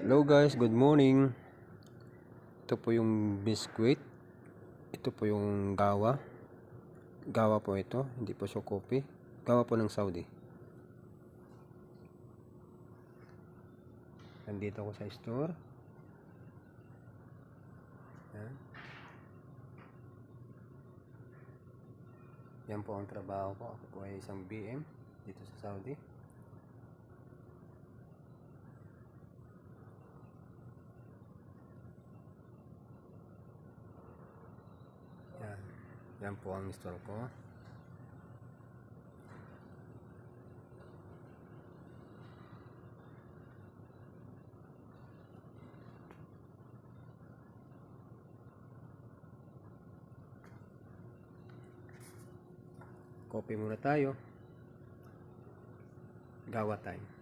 Hello guys, good morning. Ito po yung biscuit. Ito po yung gawa. Gawa po ito, hindi po siya coffee. Gawa po ng Saudi. Nandito ako sa store. Yan. Yan po ang trabaho ko. Ako po ay isang BM dito sa Saudi. Yan. Yan po ang store ko. Coffee muna tayo. Gawa time.